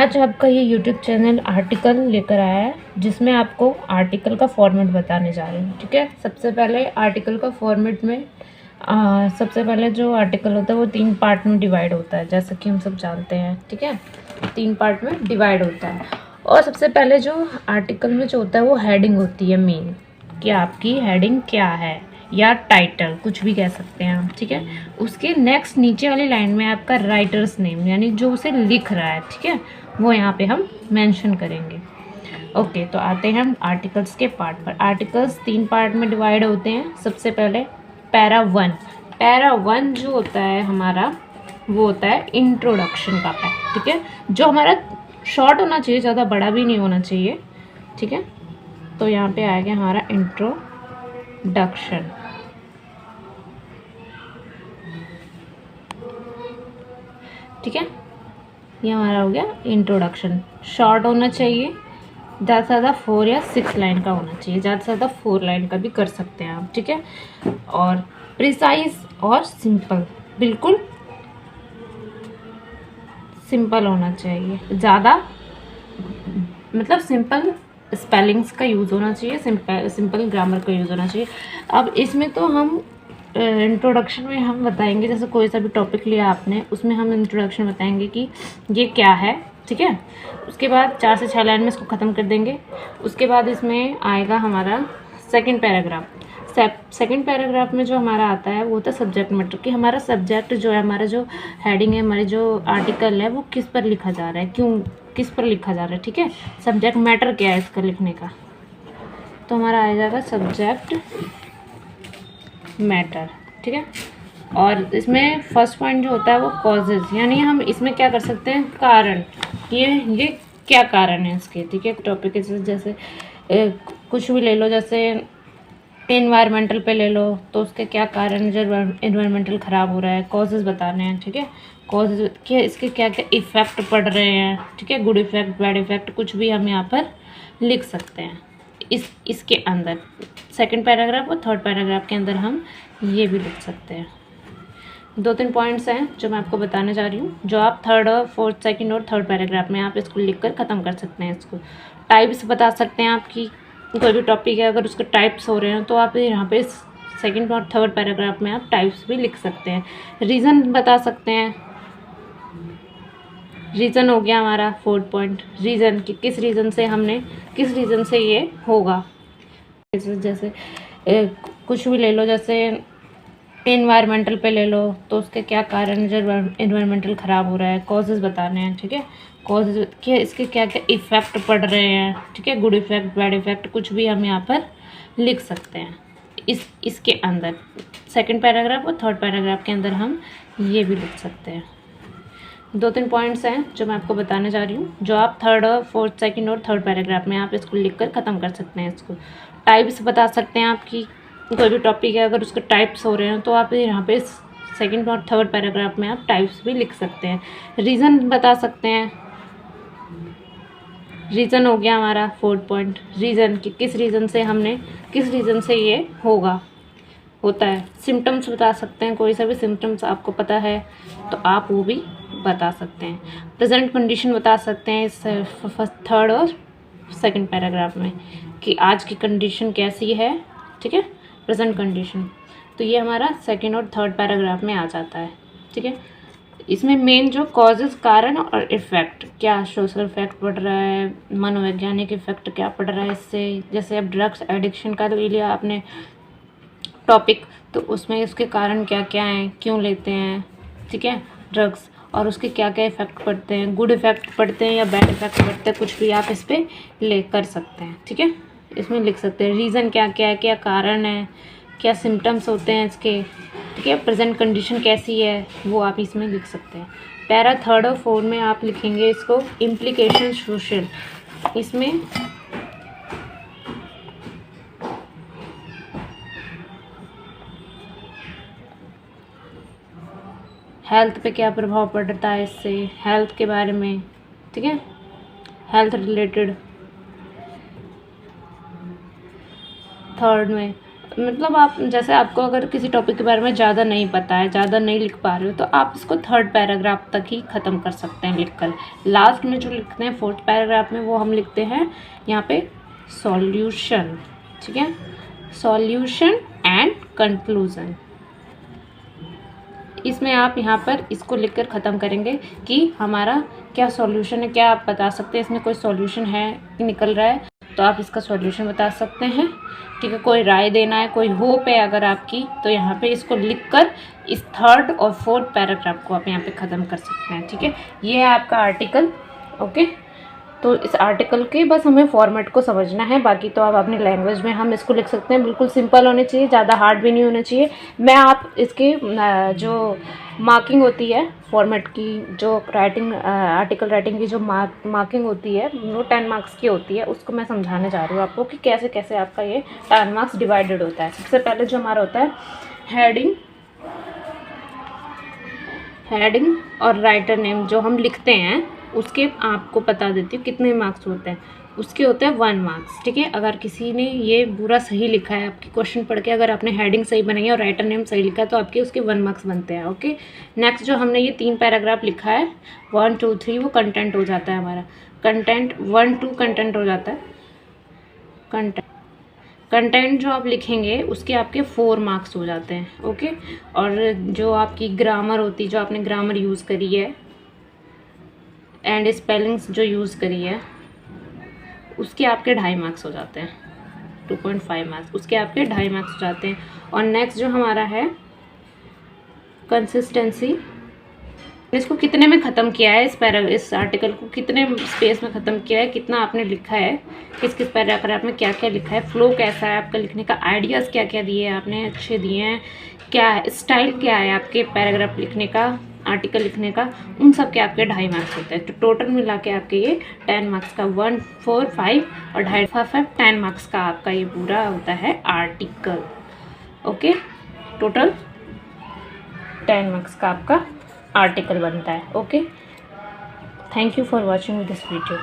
आज आपका ये यूट्यूब चैनल आर्टिकल लेकर आया है, जिसमें आपको आर्टिकल का फॉर्मेट बताने जा रहे हैं। ठीक है, सबसे पहले आर्टिकल का फॉर्मेट में सबसे पहले जो आर्टिकल होता है वो 3 पार्ट में डिवाइड होता है, जैसा कि हम सब जानते हैं। ठीक है, 3 पार्ट में डिवाइड होता है। और सबसे पहले जो आर्टिकल में जो होता है वो हेडिंग होती है मेन, कि आपकी हेडिंग क्या है, या टाइटल कुछ भी कह सकते हैं आप। ठीक है, उसके नेक्स्ट नीचे वाली लाइन में आपका राइटर्स नेम, यानी जो उसे लिख रहा है, ठीक है, वो यहाँ पे हम मेंशन करेंगे। ओके, तो आते हैं हम आर्टिकल्स के पार्ट पर। आर्टिकल्स 3 पार्ट में डिवाइड होते हैं। सबसे पहले पैरा 1। पैरा 1 जो होता है हमारा, वो होता है इंट्रोडक्शन का पार्ट। ठीक है, जो हमारा शॉर्ट होना चाहिए, ज़्यादा बड़ा भी नहीं होना चाहिए। ठीक है, तो यहाँ पे आ गया हमारा इंट्रोडक्शन। ठीक है, ये हमारा हो गया इंट्रोडक्शन। शॉर्ट होना चाहिए, ज़्यादा से ज़्यादा 4 या 6 लाइन का होना चाहिए, ज़्यादा से ज़्यादा 4 लाइन का भी कर सकते हैं आप। ठीक है, और प्रिसाइज और सिंपल, बिल्कुल सिंपल होना चाहिए। ज़्यादा मतलब सिंपल स्पेलिंग्स का यूज़ होना चाहिए, सिंपल ग्रामर का यूज़ होना चाहिए। अब इसमें तो हम इंट्रोडक्शन में हम बताएंगे, जैसे कोई सा भी टॉपिक लिया आपने, उसमें हम इंट्रोडक्शन बताएंगे कि ये क्या है। ठीक है, उसके बाद 4 से 6 लाइन में इसको ख़त्म कर देंगे। उसके बाद इसमें आएगा हमारा सेकंड पैराग्राफ। सेकंड पैराग्राफ में जो हमारा आता है वो होता है सब्जेक्ट मैटर, कि हमारा सब्जेक्ट जो है, हमारा जो हेडिंग है, हमारी जो आर्टिकल है, वो किस पर लिखा जा रहा है, क्यों, किस पर लिखा जा रहा है। ठीक है, सब्जेक्ट मैटर क्या है इसका लिखने का, तो हमारा आ जाएगा सब्जेक्ट मैटर। ठीक है, और इसमें फर्स्ट पॉइंट जो होता है वो कॉजेज, यानी हम इसमें क्या कर सकते हैं, कारण, ये क्या कारण है इसके। ठीक है, टॉपिक जैसे कुछ भी ले लो, जैसे एनवायरमेंटल पे ले लो, तो उसके क्या कारण जो एनवायरमेंटल ख़राब हो रहा है, कॉजेज बताने हैं। ठीक है, कॉजेज क्या, इसके क्या क्या इफ़ेक्ट पड़ रहे हैं। ठीक है, गुड इफ़ेक्ट, बैड इफ़ेक्ट, कुछ भी हम यहाँ पर लिख सकते हैं इसके अंदर। सेकंड पैराग्राफ और थर्ड पैराग्राफ के अंदर हम ये भी लिख सकते हैं। 2-3 पॉइंट्स हैं जो मैं आपको बताने जा रही हूँ, जो आप थर्ड और फोर्थ, सेकंड और थर्ड पैराग्राफ में आप इसको लिखकर ख़त्म कर सकते हैं। इसको टाइप्स बता सकते हैं आपकी, कोई भी टॉपिक है अगर उसके टाइप्स हो रहे हैं तो आप यहाँ पे सेकंड और थर्ड पैराग्राफ में आप टाइप्स भी लिख सकते हैं। रीज़न बता सकते हैं, रीज़न हो गया हमारा 4th पॉइंट, रीज़न कि किस रीज़न से ये होगा। जैसे कुछ भी ले लो, जैसे एनवायरमेंटल पे ले लो, तो उसके क्या कारण जो एनवायरमेंटल ख़राब हो रहा है, कॉजेज़ बताने हैं। ठीक है, कॉजेज़ क्या, इसके क्या क्या इफ़ेक्ट पड़ रहे हैं। ठीक है, गुड इफ़ेक्ट, बैड इफ़ेक्ट, कुछ भी हम यहाँ पर लिख सकते हैं इसके अंदर। सेकंड पैराग्राफ और थर्ड पैराग्राफ के अंदर हम ये भी लिख सकते हैं। 2-3 पॉइंट्स हैं जो मैं आपको बताने जा रही हूँ, जो आप थर्ड और फोर्थ, सेकंड और थर्ड पैराग्राफ में आप इसको लिखकर ख़त्म कर सकते हैं। इसको टाइप्स बता सकते हैं आपकी, कोई भी टॉपिक है अगर उसके टाइप्स हो रहे हैं तो आप यहाँ पे सेकंड और थर्ड पैराग्राफ में आप टाइप्स भी लिख सकते हैं। रीज़न बता सकते हैं, रीज़न हो गया हमारा 4th पॉइंट, रीज़न कि किस रीज़न से ये होता है। सिम्टम्स बता सकते हैं, कोई सा भी सिम्टम्स आपको पता है तो आप वो भी बता सकते हैं। प्रेजेंट कंडीशन बता सकते हैं इस थर्ड और सेकंड पैराग्राफ में, कि आज की कंडीशन कैसी है। ठीक है, प्रेजेंट कंडीशन, तो ये हमारा सेकंड और थर्ड पैराग्राफ में आ जाता है। ठीक है, इसमें मेन जो कॉजेज़, कारण और इफ़ेक्ट, क्या सोशल इफ़ेक्ट पड़ रहा है, मनोवैज्ञानिक इफ़ेक्ट क्या पड़ रहा है इससे। जैसे अब ड्रग्स एडिक्शन का ले लिया आपने टॉपिक, तो उसमें उसके कारण क्या क्या हैं, क्यों लेते हैं। ठीक है, ड्रग्स, और उसके क्या क्या इफ़ेक्ट पड़ते हैं, गुड इफ़ेक्ट पड़ते हैं या बैड इफ़ेक्ट पड़ते हैं, कुछ भी आप इस पर ले कर सकते हैं। ठीक है, इसमें लिख सकते हैं रीज़न क्या क्या है, क्या कारण है, क्या सिम्टम्स होते हैं इसके। ठीक है, प्रेजेंट कंडीशन कैसी है, वो आप इसमें लिख सकते हैं। पैरा 3rd और 4th में आप लिखेंगे इसको इम्प्लीकेशन सोशल। इसमें हेल्थ पे क्या प्रभाव पड़ता है इससे, हेल्थ के बारे में। ठीक है, हेल्थ रिलेटेड। थर्ड में मतलब आप जैसे आपको अगर किसी टॉपिक के बारे में ज़्यादा नहीं पता है, ज़्यादा नहीं लिख पा रहे हो, तो आप इसको 3rd पैराग्राफ तक ही ख़त्म कर सकते हैं लिखकर। लास्ट में जो लिखते हैं 4th पैराग्राफ में, वो हम लिखते हैं यहाँ पे सॉल्यूशन, ठीक है, सॉल्यूशन एंड कंक्लूजन। इसमें आप यहाँ पर इसको लिखकर ख़त्म करेंगे कि हमारा क्या सॉल्यूशन है, क्या आप बता सकते हैं इसमें कोई सॉल्यूशन है कि निकल रहा है, तो आप इसका सॉल्यूशन बता सकते हैं, ठीक है। कोई राय देना है, कोई होप है अगर आपकी, तो यहाँ पे इसको लिखकर इस 3rd और 4th पैराग्राफ को आप यहाँ पे ख़त्म कर सकते हैं, ठीक है। ये है आपका आर्टिकल, ओके। तो इस आर्टिकल के बस हमें फॉर्मेट को समझना है, बाकी तो आप अपनी लैंग्वेज में हम इसको लिख सकते हैं। बिल्कुल सिंपल होने चाहिए, ज़्यादा हार्ड भी नहीं होना चाहिए। मैं आप इसके जो मार्किंग होती है फॉर्मेट की, जो राइटिंग आर्टिकल राइटिंग की जो मार्किंग होती है, वो 10 मार्क्स की होती है, उसको मैं समझाने जा रही हूँ आपको कि कैसे कैसे आपका ये 10 मार्क्स डिवाइडेड होता है। सबसे पहले जो हमारा होता है हेडिंग और राइटर नेम जो हम लिखते हैं, उसके आपको बता देती हूँ कितने मार्क्स होते हैं। उसके होते हैं 1 मार्क्स, ठीक है। अगर किसी ने ये पूरा सही लिखा है, आपकी क्वेश्चन पढ़ के अगर आपने हेडिंग सही बनाई है और राइटर नेम सही लिखा है, तो आपके उसके 1 मार्क्स बनते हैं, ओके। नेक्स्ट जो हमने ये 3 पैराग्राफ लिखा है 1 2 3, वो कंटेंट हो जाता है हमारा। कंटेंट 1 2 कंटेंट हो जाता है। कंटेंट जो आप लिखेंगे उसके आपके 4 मार्क्स हो जाते हैं, ओके। और जो आपकी ग्रामर होती है, जो आपने ग्रामर यूज़ करी है एंड स्पेलिंग्स जो यूज़ करी है, उसके आपके 2.5 मार्क्स हो जाते हैं, 2.5 मार्क्स उसके आपके 2.5 मार्क्स हो जाते हैं। और नेक्स्ट जो हमारा है कंसिस्टेंसी, इसको कितने में ख़त्म किया है, इस आर्टिकल को कितने स्पेस में ख़त्म किया है, कितना आपने लिखा है, किस किस पैराग्राफ में क्या क्या लिखा है, फ्लो कैसा है आपका लिखने का, आइडियाज़ क्या क्या दिए हैं आपने, अच्छे दिए हैं, क्या है स्टाइल, क्या है आपके पैराग्राफ लिखने का, आर्टिकल लिखने का, उन सब के आपके 2.5 मार्क्स होते हैं। तो टोटल मिला के आपके ये 10 मार्क्स का 1 4 5 और 2.5 5 10 मार्क्स का आपका ये पूरा होता है आर्टिकल, ओके। टोटल 10 मार्क्स का आपका आर्टिकल बनता है, okay. Thank you for watching this video.